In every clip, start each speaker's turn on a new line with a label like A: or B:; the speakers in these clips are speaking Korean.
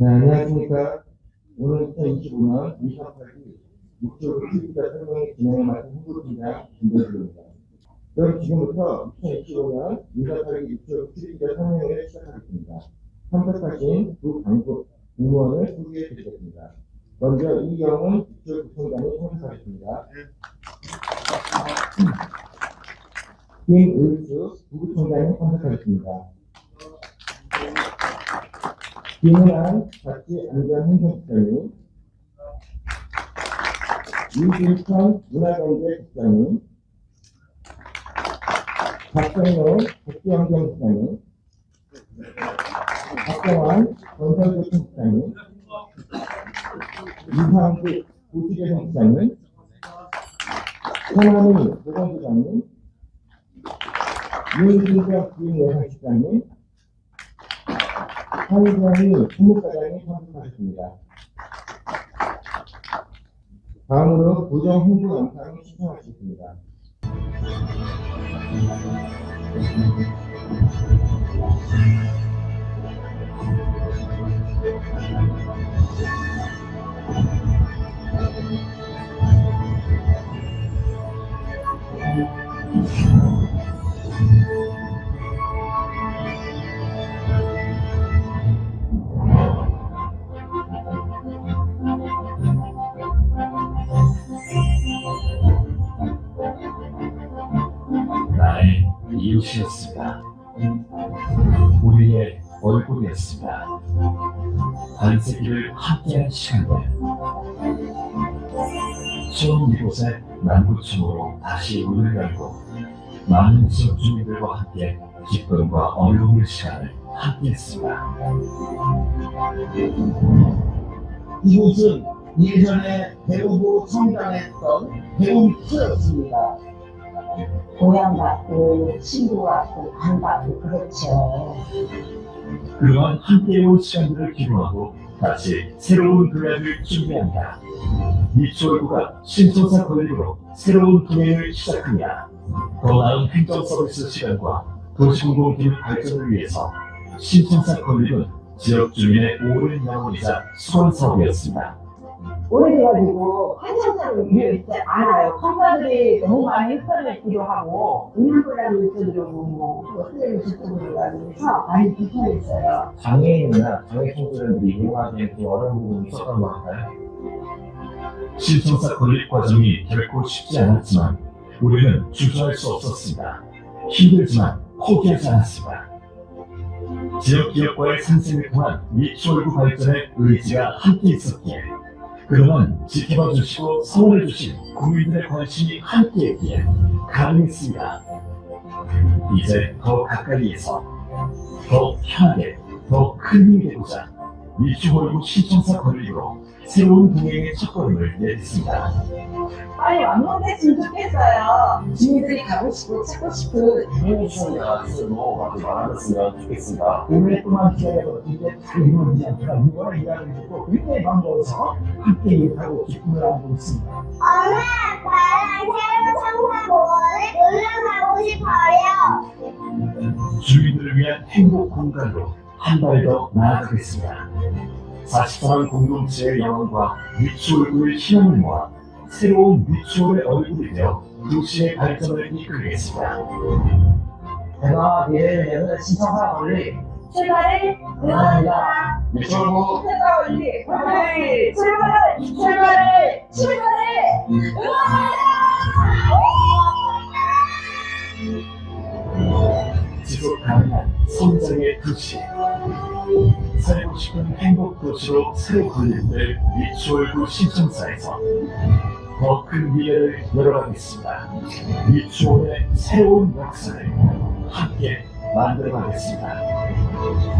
A: 네, 안녕하십니까. 오늘 2025년 248기 목표 수입자 설명회 진행을 맡은 홍보팀장 김대주입니다. 그럼 지금부터 2025년 248기 목표 수입자 설명회를 시작하겠습니다. 참석하신 두 공무원을 소개해 드리겠습니다. 먼저 이경훈 국토부총장이 참석하셨습니다. 김의수 부부총장이 참석하셨습니다. 김은환 자치안전행정국장님, 이준천 문화경제국장님, 박정로 국제환경국장님, 박정환 건설교통국장님, 이상국 도시개발국장님, 천안희 보건부장님, 윤진경 주임예산실장님, 한정희 총무과장이 참석하셨습니다. 다음으로 부정 홍보 영상을 시청하시겠습니다.
B: 나의 이웃이었습니다. 우리의 얼굴이었습니다. 반세기를 함께한 시간들. 처음 이곳에 남구청으로 다시 문을 열고 많은 지역 주민들과 함께 기쁨과 어려움의 시간을 함께했습니다.
C: 이곳은 예전에 배우고 성장했던 배움터였습니다.
D: 고향 같고 친구 같고 안 같고 그렇죠.
B: 그동안 함께해온 시간들을 기록하고 다시 새로운 도약을 준비한다. 미추홀구가 신청사 권리로 새로운 동행을 시작하냐. 더 나은 행정 서비스 시간과 도시공공기능 발전을 위해서 신청사 권리는 지역 주민의 오랜 영혼이자 수건 사업이었습니다.
D: 오래돼가지고 한참사를 이해하지 않아요. 컴파들이 너무 많이 흡연을 필요하고 의료보다는 있어주려고 선생님 직접으로 해서 많이 불편했어요.
A: 장애인이나 장애 청소년들이 이용하기에 좀 어려운 부분이 있었던 것 같아요.
B: 신청사 건립 과정이 결코 쉽지 않았지만 우리는 주저할 수 없었습니다. 힘들지만 포기하지 않았습니다. 지역 기업과의 상생을 통한 미추홀구 발전의 의지가 함께 있었기에 그동안 지켜봐 주시고 성원해 주신 국민들의 관심이 함께했기에 가능했습니다. 이제 더 가까이에서 더 편하게 더 큰 힘이 되고자 미추홀구 신청사 건립으로 새로운 동행의 첫걸음을 내딛습니다.
D: 빨리 완공됐으면 좋겠어요. 주민들이 가고 싶고 찾고 싶은
A: 행복성이나 스스로 많아졌으면 좋겠습니다.
C: 오랫동안 기다려도 이제 잘 이루어지지 않다가 이번에 일하는 것도 굉장히 반가워서 함께 일하고 기쁨을 안고 있습니다.
E: 엄마, 아빠랑 새로 청사공원에 놀러 가고 싶어요.
B: 주민들을 위한 행복 공간으로 한 발 더 나아가겠습니다. 44만 공동체의 영혼과 미추홀구의 희망을 모아 새로운 미추홀의 얼굴이 되어 도시의 발전을 이끌겠습니다.
C: 제가 미래를 내는 신청사 권리
D: 출발을 응원합니다.
A: 미추홀구
D: 신청사 권리 출발을 응원합니다.
B: 지속 가능한 성장의 도시, 살고 싶은 행복 도시로 새로 건립될 미추홀구 신청사에서 더 큰 미래를 열어가겠습니다. 미추홀의 새로운 역사를 함께 만들어가겠습니다.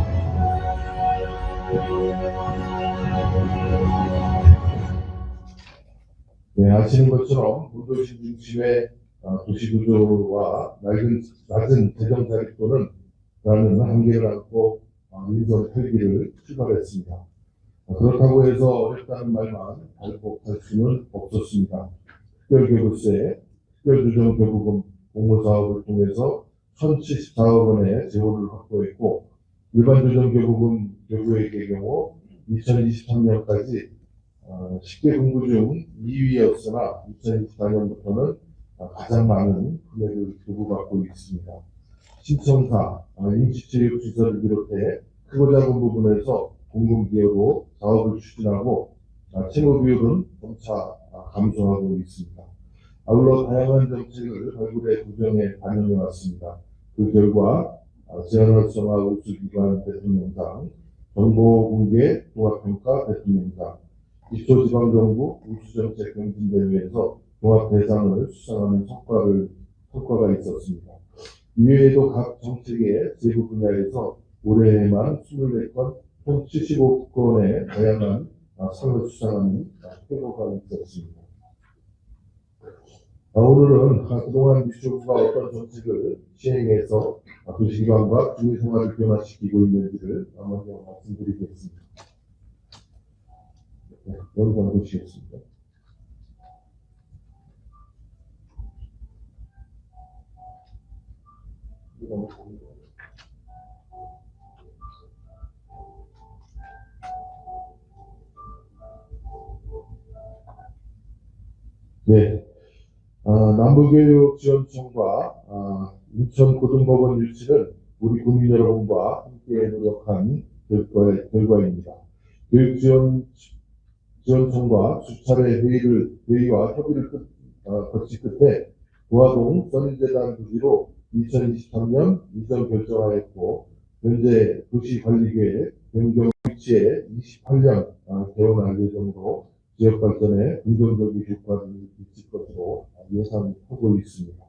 F: 네, 아시는 것처럼 구도시 중심의 도시구조와 낮은 재정자립도는 라는 한계를 안고 민선 탈기를 출발했습니다. 그렇다고 해서 어렵다는 말만 발복할 수는 없었습니다. 특별교부세, 특별조정교부금 공모사업을 통해서 1,074억 원의 재원을 확보했고, 일반 조정교부금 교부액의 경우 2023년까지 10개 분구 중 2위였으나 2024년부터는 가장 많은 금액을 요구받고 있습니다. 신청사, 임시체육시설을 비롯해 크고 작은 부분에서 공공기여로 사업을 추진하고 채무 비율은 점차 감소하고 있습니다. 아울러 다양한 정책을 발굴해 구정에 반영해 왔습니다. 그 결과 제한활성화 우수기관 대통령상, 정보공개 종합평가 대통령상, 기초지방정부 우수정책 경진대회에서 종합대상을 수상하는 성과가 있었습니다. 이외에도 각 정책의 세부 분야에서 올해에만 24건, 총 75건의 다양한 상을 수상하는 쾌거가 있었습니다. 오늘은 그동안 미추홀구가 어떤 정책을 시행해서 도시기관과 주민생활을 변화시키고 있는지를 먼저 말씀드리겠습니다. 네, 영상 보시겠습니다. 네, 남부교육지원청과 인천고등법원 유치는 우리 국민 여러분과 함께 노력한 결과입니다. 교육지원청과 수차례 회의와 협의를 거친 끝에 도화동 써니재단 부지로 2023년 이전 결정하였고, 현재 도시관리계획 변경 위치에 28년 개원할 예정으로 지역 발전에 긍정적인 효과를 미칠 것으로 예상하고 있습니다.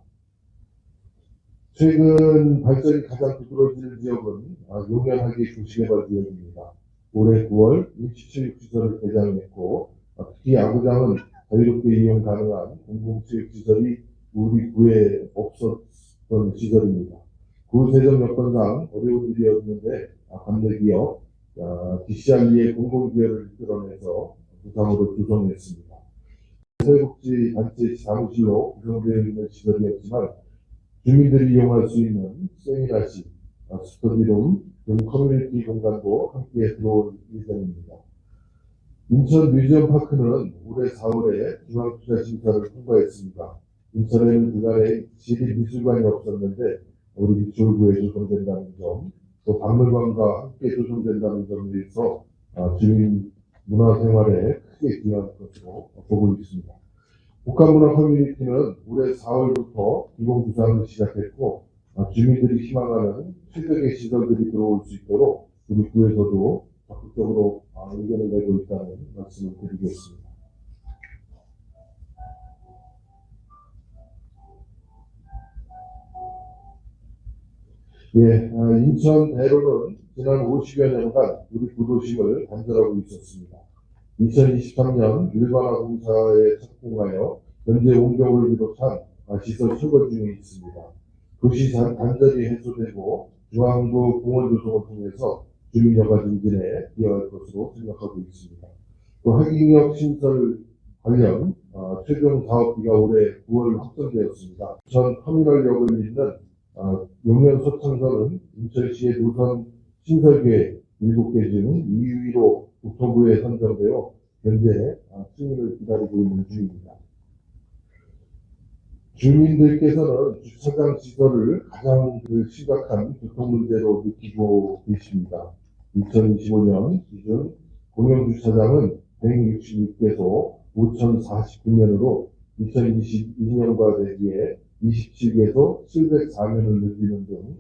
F: 최근 발전이 가장 두드러지는 지역은 용연하게 도시개발 지역입니다. 올해 9월 임시체육시설을 개장했고, 특히 야구장은 자유롭게 이용 가능한 공공체육시설이 우리 구에 없었던 시설입니다. 구 재정 여건상 어려운 일이었는데 관내기업 DCRE의 공공기여를 이끌어내서 부상으로 조성했습니다. 사회복지단체 사무실로 구성되어 있는 시설이었지만 주민들이 이용할 수 있는 세미나실, 스터디룸 등 커뮤니티 공간도 함께 들어올 예정입니다. 인천 뮤지엄파크는 올해 4월에 중앙투자심사를 통과했습니다. 인천에는 그간에 지리미술관이 없었는데 우리 미추홀구에 조성된다는 점, 또 박물관과 함께 조성된다는 점에서 주민 문화생활에 크게 기여할 것으로 보고 있습니다. 복합문화 커뮤니티는 올해 4월부터 기본구상을 시작했고, 주민들이 희망하는 최적의 시설들이 들어올 수 있도록 우리 구에서도 적극적으로 의견을 내고 있다는 말씀을 드리겠습니다. 인천 대로는 지난 50여 년간 우리 구도심을 단절하고 있었습니다. 2023년 일반화 공사에 착공하여 현재 옹경을 비롯한 시설 철거 중에 있습니다. 도시 단절이 해소되고 중앙부 공원 조성을 통해서 주민 여가 증진에 기여할 것으로 생각하고 있습니다. 또 하기역 신설 관련 최종 사업비가 올해 9월 확정되었습니다. 전 터미널역을 잇는 용면 소창선은 인천시의 노선 신설계획 7개 중 2위로 국토부에 선정되어 현재 승인을 기다리고 있는 중입니다. 주민들께서는 주차장 시설을 가장 심각한 교통 문제로 느끼고 계십니다. 2025년 기준 공영주차장은 166개소 5,049면으로 2022년과 대비해 27개소 704면을 늘리는 등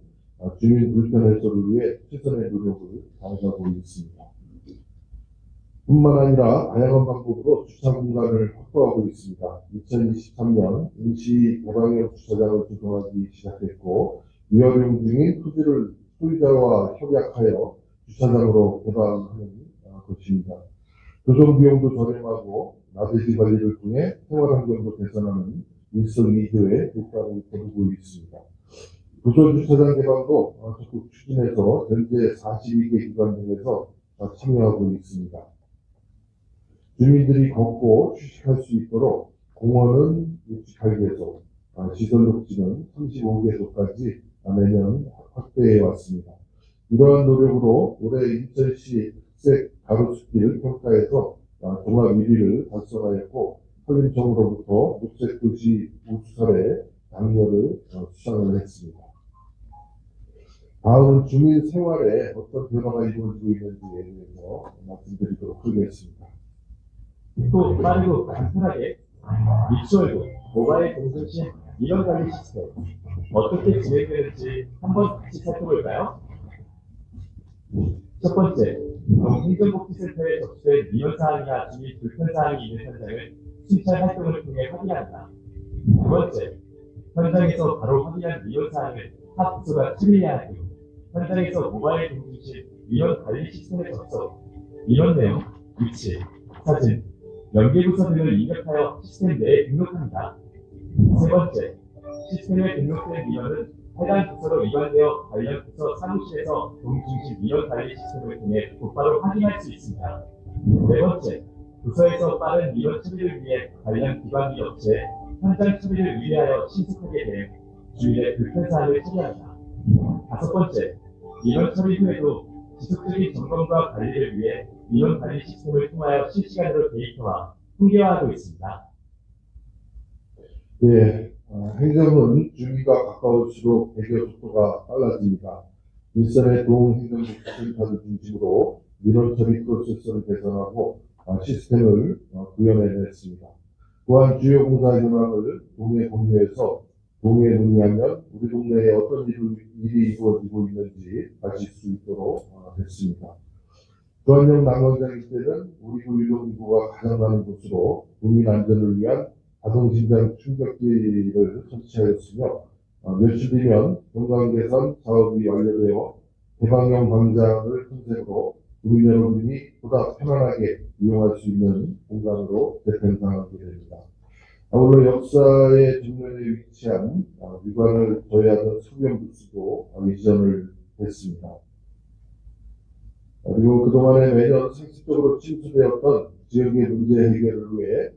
F: 주민 불편 해소를 위해 최선의 노력을 다하고 있습니다. 뿐만 아니라 다양한 방법으로 주차 공간을 확보하고 있습니다. 2023년 임시 개방형 주차장을 조성하기 시작했고, 위활용 중인 토지를 소유자와 협약하여 주차장으로 개방하는 것입니다. 조성 비용도 저렴하고 나대지 관리를 통해 생활환경도 개선하는 일석이조의 효과를 거두고 있습니다. 도서 주차장 개방도 적극 추진해서 현재 42개 기관 등에서 참여하고 있습니다. 주민들이 걷고 휴식할 수 있도록 공원은 68개소, 시설 녹지는 35개소까지 매년 확대해 왔습니다. 이러한 노력으로 올해 인천시 흑색 가로수길 평가에서 종합 1위를 달성하였고 산림청으로부터 녹색도시 우수설의 장려를 수상을 했습니다. 다음은 주민 생활에 어떤 변화가 이루어지고 있는지에 대해서 말씀드리도록 하겠습니다.
B: 또 빠르고 간편하게 미추얼도 모바일 동승신 민원관리 시스템 어떻게 진행되는지 한번 같이 살펴볼까요? 첫 번째, 행정복지센터에 접수된 민원사항이나 주민 불편사항이 있는 현장을 순찰 활동을 통해 확인한다. 두 번째, 현장에서 바로 확인한 민원사항을 타 부서가 처리해야 하고 현장에서 모바일 동승신 민원관리 시스템에 접속, 민원 내용, 위치, 사진, 연계부서 등을 입력하여 시스템 내에 등록합니다. 세 번째, 시스템에 등록된 민원은 해당 부서로 이관되어 관련 부서 사무실에서 동중심 민원 관리 시스템을 통해 곧바로 확인할 수 있습니다. 네 번째, 부서에서 빠른 민원 처리를 위해 관련 기관 및 업체, 현장 처리를 의뢰하여 신속하게 대응, 주민의 불편사항을 처리합니다. 다섯 번째, 민원 처리 후에도 지속적인 점검과 관리를 위해 민원 관리 시스템을 통하여 실시간으로 데이터화, 통계화하고 있습니다.
F: 예, 행정은 주민과 가까울수록 해결 속도가 빨라집니다. 일선의 동행정복지센터를 중심으로 민원 처리 프로세스를 개선하고 시스템을 구현해냈습니다. 또한 주요 공사 현황을 동에 공유해서 동에 문의하면 우리 동네에 어떤 일이 이루어지고 있는지 아실 수 있도록 됐습니다. 조한영 남원장 일대는 우리 구 유동인구가 가장 많은 곳으로 국민 안전을 위한 자동심장 충격기를 설치하였으며 며칠 뒤면 경강개선 사업이 완료되어 개방형 광장을 컨셉으로 국민 여러분이 보다 편안하게 이용할 수 있는 공간으로 재편상하게 됩니다. 아울러 역사의 정면에 위치한 미관을 저해하던 소변부스도 이전을 했습니다. 그리고 그동안에 매년 상습적으로 침수되었던 지역의 문제 해결을 위해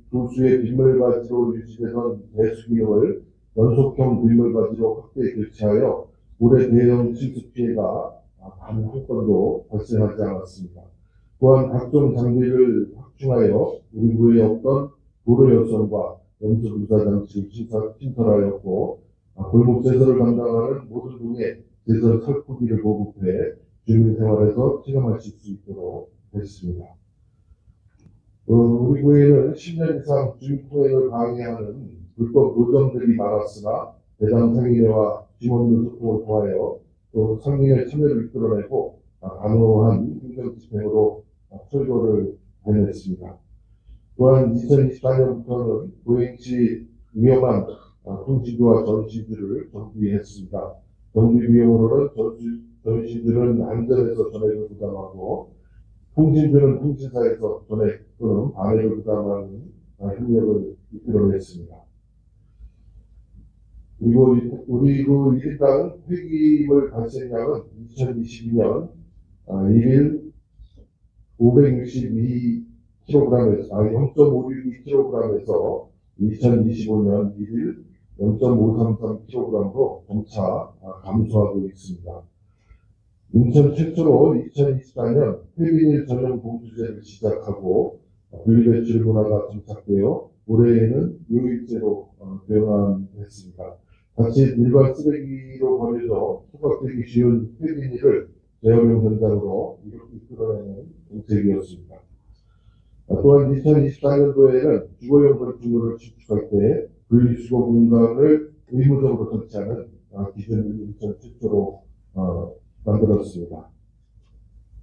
F: 도수의 빗물바지로 유지되던 배수기능을 연속형 빗물바지로 확대 교체하여 올해 대형 침수 피해가 단 한 건도 발생하지 않았습니다. 또한 각종 장비를 확충하여 우리 구에 없던 도로 여선과 염수 분사 장치를 신설하였고 골목 제설을 담당하는 모든 동에 제설 살포기를 보급해 주민 생활에서 체감하실 수 있도록 했습니다. 우리 구에는 10년 이상 주민통행을 방해하는 불법 노점들이 많았으나 대당 상인회와 팀원들 소통을 통하여 또 상인의 참여를 이끌어내고 단호한 행정집행으로 철거를 해냈습니다. 또한 2024년부터는 보행시 위험한 통신주와 전시주를 정비했습니다. 정비 비용으로는 전시주는 안전에서 전액을 부담하고 통신주는 통신사에서 전액 또는 반액을 부담하는 협력을 이끌어냈습니다. 그리고 우리 그 1인당 폐기물 발생량은 2022년 1일 562kg에서 0.562kg에서 2025년 1일 0.533kg로 점차 감소하고 있습니다. 인천 최초로 2024년 폐비닐 전용 봉투제를 시작하고 분리배출 문화가 정착되어 올해에는 요일제로 변환했습니다. 다시 일반 쓰레기로 버려져 소각되기 쉬운 폐비닐을 재활용 현장으로 이끌어내는 정책이었습니다. 또한 2024년도에는 주거용 건축물을 축축할 때 분리수거 공간을 의무적으로 설치하는 기준을 인천 최초로 만들었습니다.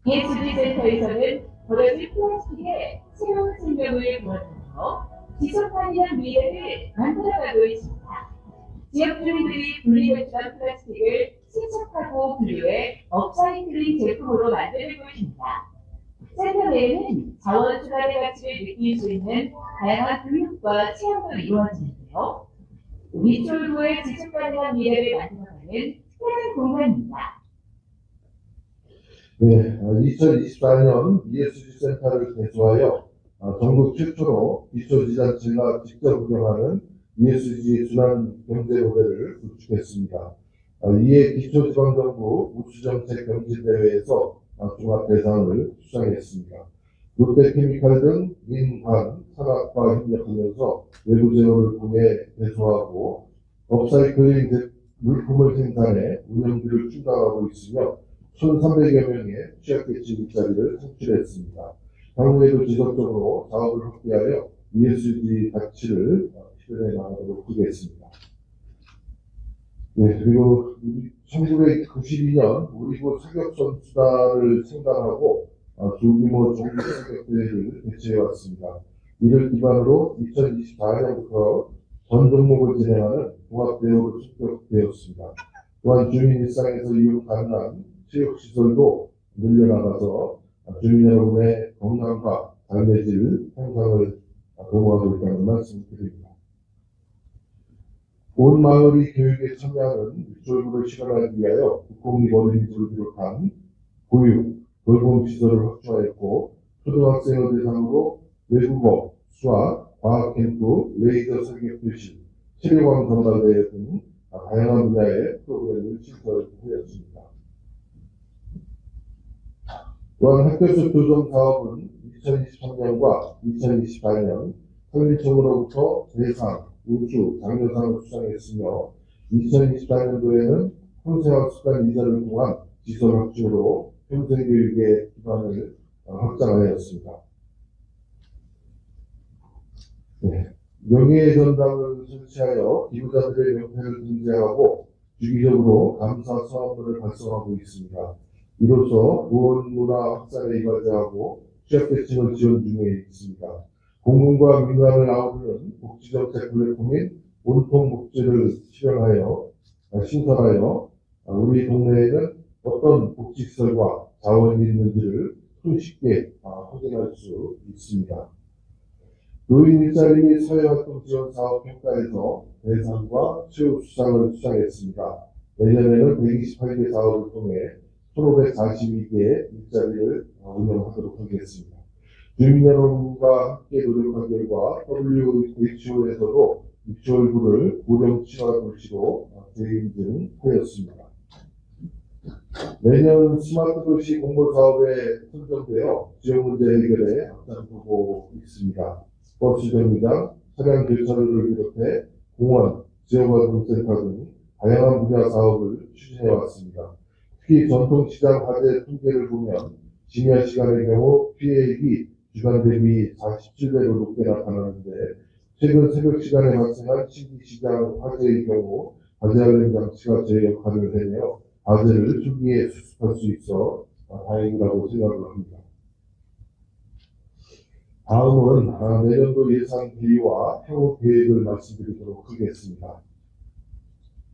D: ESG센터에서는 버려질 플라스틱에 새로운 생명을 부어주면서 지속가능한 미래를 만들어가고 있습니다. 지역 주민들이 분리배출한 플라스틱을 세척하고 분류해 업사이클링 제품으로 만들고 있습니다. 센터 내에는 자원순환의 가치를 느낄 수 있는 다양한 교육과 체험도 이루어지는데요. 미추홀구의 지속가능한 미래를 만들어가는 특별한 공간입니다.
F: 네, 2024년 ESG 센터를 개소하여 전국 최초로 기초지자체가 직접 운영하는 ESG 순환 경제 모델을 구축했습니다. 이에 기초지방정부 우수정책 경진대회에서 종합 대상을 수상했습니다. 롯데케미칼 등 민간 산업과 협력하면서 외부 재원을 통해 배수하고 업사이클링 물품을 생산해 운영비를 충당하고 있으며 1,300여 명의 취약계층 일자리를 창출했습니다. 향후에도 지속적으로 사업을 확대하여 ESG 가치를 실현해 나가도록 하겠습니다. 네, 그리고 1992년 우리국 사격선수단을 생산하고 조규모 종합사격대회를 개최해왔습니다. 이를 기반으로 2024년부터 전 종목을 진행하는 종합대회로 xuất격되었습니다. 또한 주민 일상에서 이용 가능한 체육시설도 늘려나가서 주민 여러분의 건강과 삶의 질 향상을 도모하고 있다는 말씀 드립니다. 온 마을이 교육에 참여하는 유치원부를 실현하기 위하여 국공립 어린이집을 비롯한 보육, 돌봄시설을 확충하였고 초등학생을 대상으로 외국어, 수학, 과학 캠프, 레이저 설계 교실, 체력왕 선발대회 등 다양한 분야의 프로그램을 신설하였습니다. 또한 학교수 교정 사업은 2023년과 2024년 산림청으로부터 대상, 우수, 장려상을 수상했으며 2024년도에는 평생학습관 이전을 통한 지설 확충으로 평생교육의 기반을 확장하였습니다. 네. 명예의 전당을 설치하여 기부자들의 명패를 등재하고 주기적으로 감사 수업을 발송하고 있습니다. 이로써 무언문화 확산에 이바지하고 취약계층을 지원 중에 있습니다. 공공과 민간을 아우르는 복지정책 플랫폼인 온통복지를 실현하여 신설하여 우리 동네에는 어떤 복지시설과 자원이 있는지를 손쉽게 확인할 수 있습니다. 노인 일자리 및 사회활동 지원 사업 평가에서 대상과 최우수상을 수상했습니다. 내년에는 128개 사업을 통해 1,542개의 일자리를 운영하도록 하겠습니다. 주민 여러분과 함께 노력한 결과 WHO에서도 유치원부를 고령 친화 도시로 재인증하였습니다. 매년 스마트 도시 공모 사업에 선정되어 지역 문제 해결에 앞장서고 있습니다. 버스 정류장, 차량 교차로를 비롯해 공원, 지역활동센터 등 다양한 분야 사업을 추진해 왔습니다. 특히 전통시장 화재 통계를 보면 심야 시간의 경우 피해액이 주간 대비 47배로 높게 나타나는데 최근 새벽 시간에 발생한 신기시장 화재의 경우 화재 알림 장치가 제 역할을 해내어 화재를 초기에 수습할 수 있어 다행이라고 생각을 합니다. 다음은 내년도 예산 비와 향후 계획을 말씀드리도록 하겠습니다.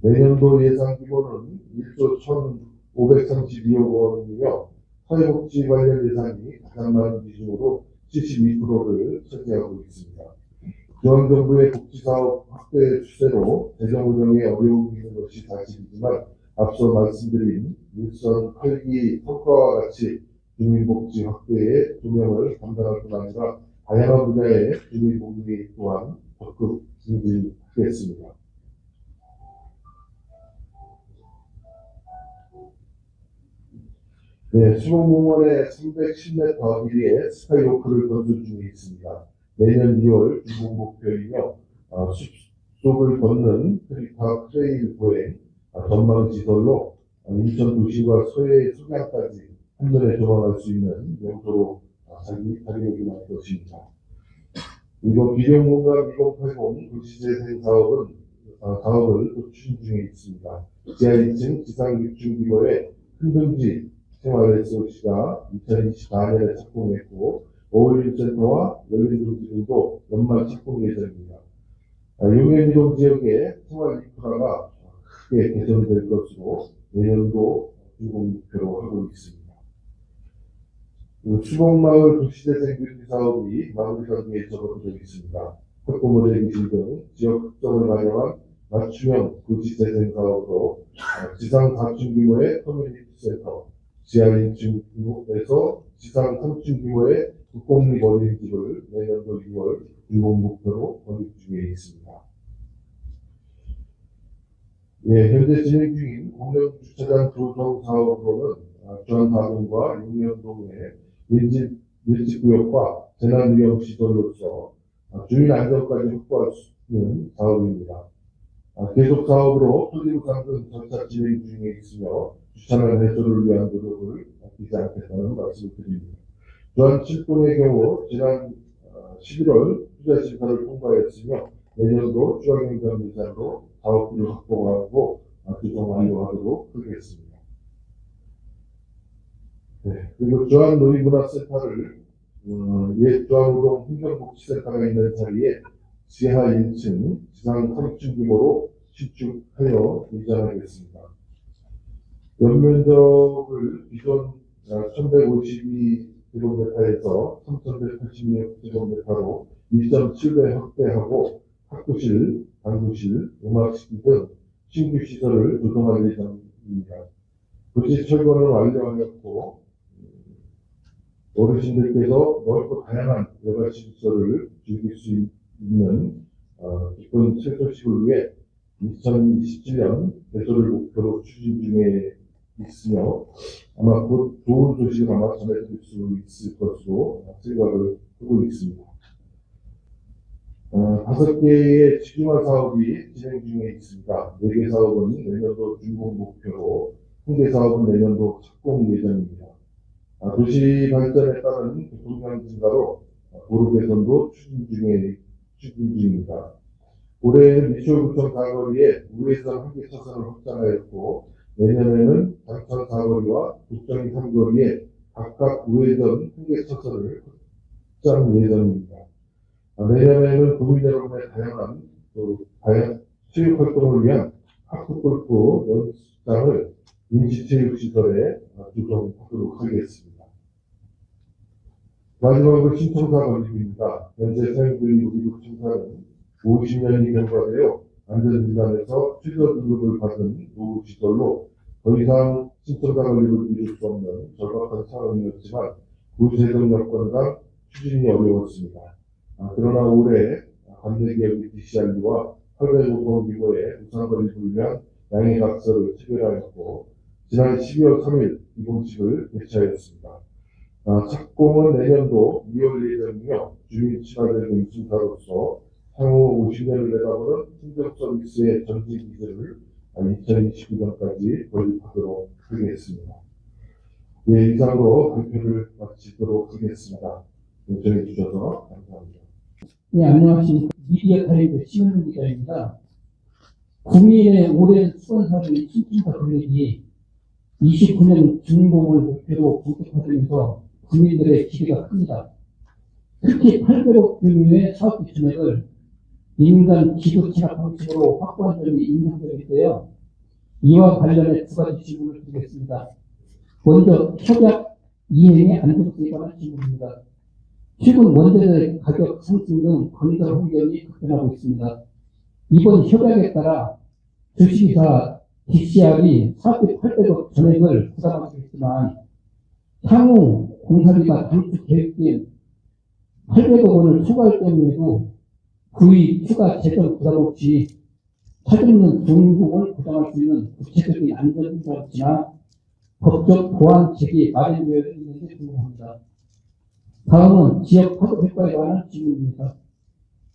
F: 내년도 예산 규모는 1조 1,532억 원이며 사회복지 관련 예산이 가장 많은 비중으로 72%를 차지하고 있습니다. 중앙정부의 복지사업 확대 추세로 재정 운영에 어려움이 있는 것이 사실이지만 앞서 말씀드린 일선 8기 성과와 같이 주민복지 확대에 조명을 감당할 뿐 아니라 다양한 분야의 주민복지 또한 적극 증진하겠습니다. 네, 수목공원의 310m 길이의 스카이워크를 건설 중에 있습니다. 내년 2월 준공 목표이며 숲속을 걷는 트리파 트레일 보행 전망지설로 인천 도시와 서해의 석양까지 한눈에 조망할 수 있는 명소로 자리매김할 것입니다. 그리고 비룡공간 2080 도시재생 사업을 또 추진 중에 있습니다. 지하 2층 지상 6층 규모의 큰등지 생활레스시가 2024년에 착공했고 어울림센터와 열린도시 등도 연말 착공 예정입니다. 용해미동 지역의 생활 인프라가 크게 개선될 것으로 내년도 준공 목표로 하고 있습니다. 수목마을 도시재생 뷰티 사업이 마무리 단계에 접어들고 있습니다. 학부모들 기술 등 지역 특성을 반영한 맞춤형 도시재생 사업으로 지상 4층 규모의 커뮤니티 센터, 지하 1층 규모에서 지상 3층 규모의 국공립 어린이집을 내년도 6월 준공 목표로 건립 중에 있습니다. 예, 현재 진행 중인 공영 주차장 조성 사업으로는 주안사동과 용현동의 밀집구역과 재난위험시설로서 주민 안전까지 확보할 수 있는 사업입니다. 계속 사업으로 토지부상등 절차 진행 중에 있으며 주차난 해소를 위한 노력을 아끼지 않겠다는 말씀을 드립니다. 주안 7동의 경우 지난 11월 투자 심사를 통과했으며 내년도 추가경정 예산으로 사업비를 확보하고 규정 완료하도록 하겠습니다. 네, 그리고 주안 노인문화센터를 옛 주안우동 행정복지센터가 있는 자리에 지하 1층, 지상 3층 규모로 신축하여 이전하겠습니다. 연면적을 기존 1152제곱미터에서 3186제곱미터로 2.7배 확대하고 학구실, 당구실, 음악실 등 신규 시설을 조성할 예정입니다. 도시 철거는 완료하였고 어르신들께서 넓고 다양한 여가시 시설을 즐길 수 있는 기쁜 최소식을 위해 2027년 개소를 목표로 추진 중에 있으며 아마 곧 좋은 소식을 아마 전해드릴 수 있을 것으로 생각을 하고 있습니다. 5개의 직중화 사업이 진행 중에 있습니다. 4개 사업은 내년도 준공 목표로 1개 사업은 내년도 착공 예정입니다. 도시 발전에 따른 교통량 증가로 도로 개선도 추진 중입니다. 올해 미추홀구청 사거리에 우회전 1개 차선을 확장하였고 내년에는 장천 사거리와 북정리 3거리에 각각 우회전 1개 차선을 확장 예정입니다. 내년에는 국민 여러분의 다양한 체육 활동을 위한 학구골프 연습장을 임시체육시설에 조성하도록 하겠습니다. 마지막으로 신청사 건립입니다. 현재 사용 중인 우리국 청사는 50년이 경과되어 안전기관에서 최저 등급을 받은 노후시설로 더 이상 신청사 건립을 이룰 수 없는 절박한 상황이었지만 구세정 여건상 추진이 어려웠습니다. 그러나 올해 관계기업의 DCRD와 혈배조성기구의 우선 건립을 위한 양해각서를 체결하였고 지난 12월 3일 이 공식을 개최하였습니다. 착공은 내년도 2월 예정이며 주민 친화적인 순사로서 향후 50년을 내다보는 행정 서비스의 전지 기술을 2029년까지 건립하도록 하겠습니다. 네, 이상으로 발표를 마치도록 하겠습니다. 요청해 주셔서 감사합니다.
C: 네, 안녕하십니까. 미디어 타임즈 신은우 기자입니다. 국민의 오랜 수원사를 신청사 건립이 29년 준공을 목표로 본격화되면서 국민들의 기대가 큽니다. 특히 800억 규모의 사업비 금액을 민간 기부 체납 방식으로 확보한 점이 인상적인데요. 이와 관련해 2가지 질문을 드리겠습니다. 먼저 협약 이행의 안정성에 관한 질문입니다. 최근 원재재 가격 상승 등 건설 환경이 급변하고 있습니다. 이번 협약에 따라 주식회사 DCR이 사업비 800억 전액을 부담하겠지만 향후 공사비가 당초 계획된 800억 원을 초과할 경우에도 그의 추가 재정 부담 없이 차없는 종국을 보장할 수 있는 구체적인 안전인사업이나 법적 보완책이 마련되어 있는지 궁금합니다. 다음은 지역 파급 효과에 관한 질문입니다.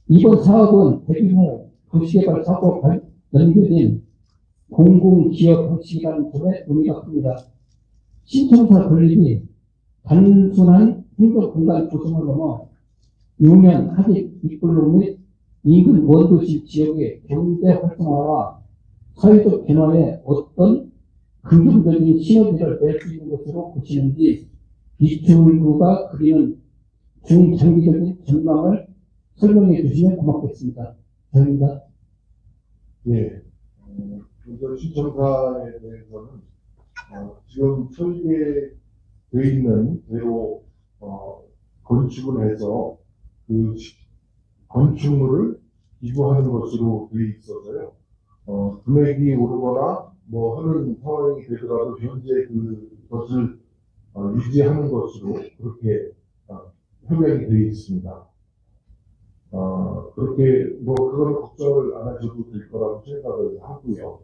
C: 이번 사업은 대규모 도시개발 사업과 연계된 공공기업 방식이라는 점에 의미가 큽니다. 신청사 건립이 단순한 행정공간 조성을 넘어 유면 하객 입불로 및 인근 원도시 지역의 경제 활성화와 사회적 변화에 어떤 긍정적인 시너지를 낼 수 있는 것으로 보시는지 미추홀구가 그리는 중장기적인 전망을 설명해 주시면 고맙겠습니다. 감사합니다.
F: 예. 먼저 신청사에 대해서는 지금 설계되어 있는 대로 건축을 해서 그 건축물을 기부하는 것으로 되어 있어서요. 금액이 오르거나 뭐 하는 상황이 되더라도 현재 그것을 유지하는 것으로 그렇게 협약이 되어 있습니다. 그렇게 뭐 그건 걱정을 안 하셔도 될 거라고 생각을 하고요.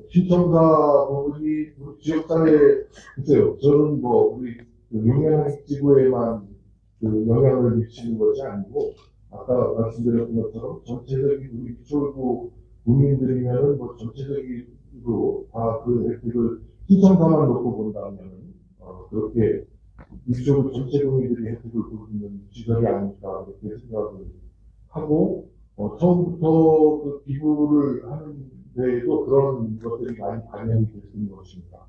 F: 신청자 부분이 우리 지역사회에, 글쎄요, 저는 뭐, 우리 용양지구에만 영향을 미치는 것이 아니고, 아까 말씀드렸던 것처럼 전체적인 우리 기초부 국민들이면은 뭐 전체적으로 다 그 혜택을 신청자만 놓고 본다면은, 그렇게 기초부 전체 국민들이 혜택을 보고 있는 시설이 아닐까, 그렇게 생각을 하고, 처음부터 그 기부를 하는 데에도 그런 것들이 많이 반영이 되는 것입니다.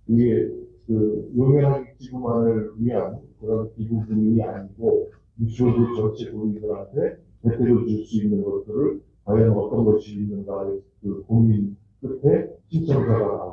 F: 이게 용연하게 기부만을 위한 그런 기부금이 아니고 미쇼부 전체 국민들한테 혜택을 줄 수 있는 것들을 과연 어떤 것이 있는가의 그 고민 끝에 신청자가 나오고